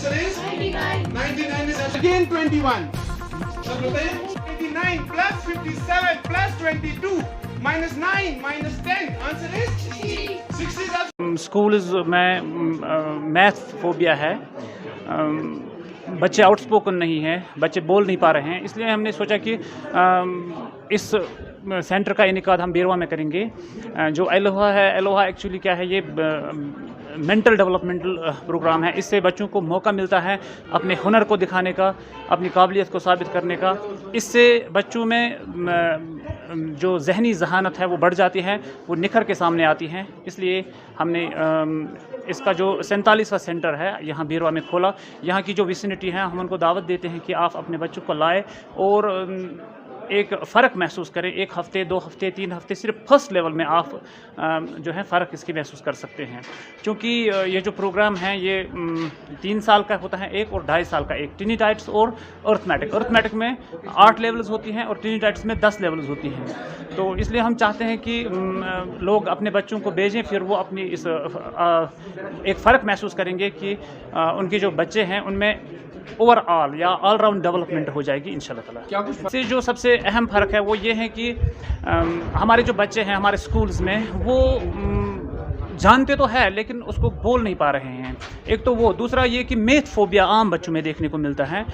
Answer is 99 is again 21. सब बताइए 29 plus 57 plus 22 minus 9 minus 10. Answer is 60 is school में math phobia है, बच्चे आउटस्पोकन नहीं हैं, बच्चे बोल नहीं पा रहे हैं, इसलिए हमने सोचा कि इस सेंटर का इनेकाद हम बीरवा में करेंगे। जो अलोहा है, अलोहा एक्चुअली क्या है, ये मेंटल डेवलपमेंटल प्रोग्राम है। इससे बच्चों को मौका मिलता है अपने हुनर को दिखाने का, अपनी काबिलियत को साबित करने का। इससे बच्चों में जो जहनी जहानत है वो बढ़ जाती है, वो निखर के सामने आती हैं। इसलिए हमने इसका जो 47वां सेंटर है यहाँ बीरवा में खोला। यहाँ की जो विसिनिटी है, हम उनको दावत देते हैं कि आप अपने बच्चों को लाएँ और एक फ़र्क महसूस करें। 1 हफ़्ते, 2 हफ़्ते, 3 हफ़्ते सिर्फ फर्स्ट लेवल में आप जो है फ़र्क इसकी महसूस कर सकते हैं। क्योंकि ये जो प्रोग्राम है ये 3 साल का होता है एक, और 2.5 साल का एक। ट्रिनिटाइट्स और अर्थमेटिक में 8 लेवल्स होती हैं और ट्रिनिटाइट्स में 10 लेवल्स होती हैं। तो इसलिए हम चाहते हैं कि लोग अपने बच्चों को भेजें, फिर वो अपनी इस एक फ़र्क महसूस करेंगे कि उनके जो बच्चे हैं उनमें ओवरऑल या ऑल राउंड डेवलपमेंट हो जाएगी इंशाल्लाह ताला। इससे जो सबसे अहम फ़र्क है वो ये है कि हमारे जो बच्चे हैं हमारे स्कूल्स में वो जानते तो है लेकिन उसको बोल नहीं पा रहे हैं। एक तो वो, दूसरा ये कि मैथ फोबिया आम बच्चों में देखने को मिलता है।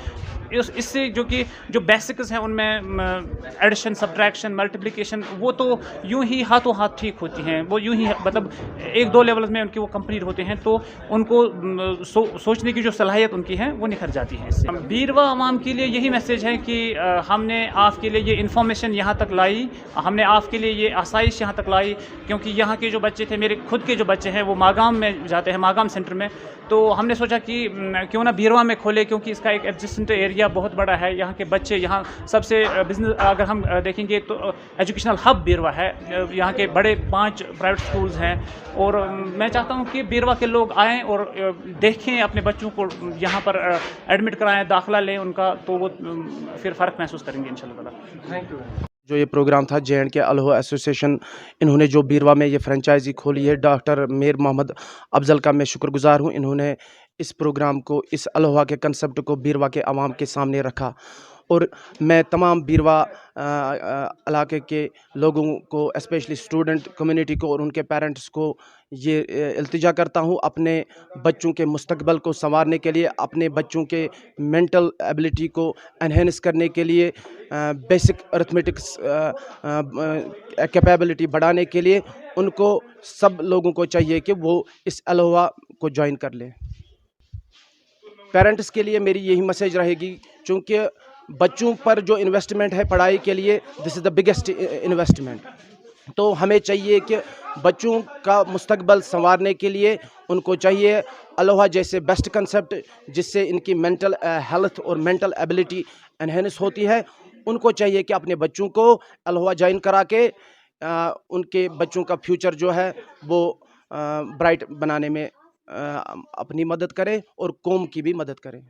इससे जो बेसिक्स हैं उनमें एडिशन, सब्ट्रैक्शन, मल्टीप्लिकेशन वो तो यूं ही हाथों हाथ ठीक होती हैं, वो यूं ही मतलब 1-2 लेवल्स में उनके वो कंप्लीट होते हैं, तो उनको सोचने की जो सलाहियत उनकी है वो निखर जाती है। इससे बीरवा आवाम के लिए यही मैसेज है कि हमने आपके लिए ये इन्फॉर्मेशन यहाँ तक लाई, हमने आपके लिए ये आसाइश यहाँ तक लाई, क्योंकि यहाँ के जो बच्चे थे, मेरे खुद के जो बच्चे हैं वो मागाम में जाते हैं, मागाम सेंटर में। तो हमने सोचा कि क्यों ना बीरवा में खोले, क्योंकि इसका एक एडजेसेंट एरिया बहुत बड़ा है। यहाँ के बच्चे, यहाँ सबसे बिजनेस अगर हम देखेंगे तो एजुकेशनल हब बीरवा है। यहाँ के बड़े 5 प्राइवेट स्कूल्स हैं, और मैं चाहता हूँ कि बीरवा के लोग आएँ और देखें, अपने बच्चों को यहाँ पर एडमिट कराएँ, दाखिला लें उनका, तो वो फिर फ़र्क महसूस करेंगे इंशाल्लाह ताला। Thank you. जो ये प्रोग्राम था J&K अलोहा एसोसिएशन, इन्होंने जो बीरवा में ये फ्रेंचाइजी खोली है, डॉक्टर मीर मोहम्मद अफजल का मैं शुक्रगुजार हूँ। इन्होंने इस प्रोग्राम को, इस अलोहा के कंसेप्ट को बीरवा के आवाम के सामने रखा, और मैं तमाम बीरवा इलाके के लोगों को, स्पेशली स्टूडेंट कम्युनिटी को और उनके पेरेंट्स को ये इल्तिजा करता हूँ, अपने बच्चों के मुस्तकबल को संवारने के लिए, अपने बच्चों के मेंटल एबिलिटी को एनहेंस करने के लिए, बेसिक अरिथमेटिक्स कैपेबिलिटी बढ़ाने के लिए, उनको सब लोगों को चाहिए कि वो इस अलोहा को ज्वाइन कर लें। पेरेंट्स के लिए मेरी यही मैसेज रहेगी, क्योंकि बच्चों पर जो इन्वेस्टमेंट है पढ़ाई के लिए, this is the biggest investment. तो हमें चाहिए कि बच्चों का मुस्तकबल संवारने के लिए उनको चाहिए अलोहा जैसे बेस्ट कंसेप्ट, जिससे इनकी मेंटल हेल्थ और मेंटल एबिलिटी एनहेंस होती है। उनको चाहिए कि अपने बच्चों को अलोहा ज्वाइन करा के उनके बच्चों का फ्यूचर जो है वो ब्राइट बनाने में अपनी मदद करें और कौम की भी मदद करें।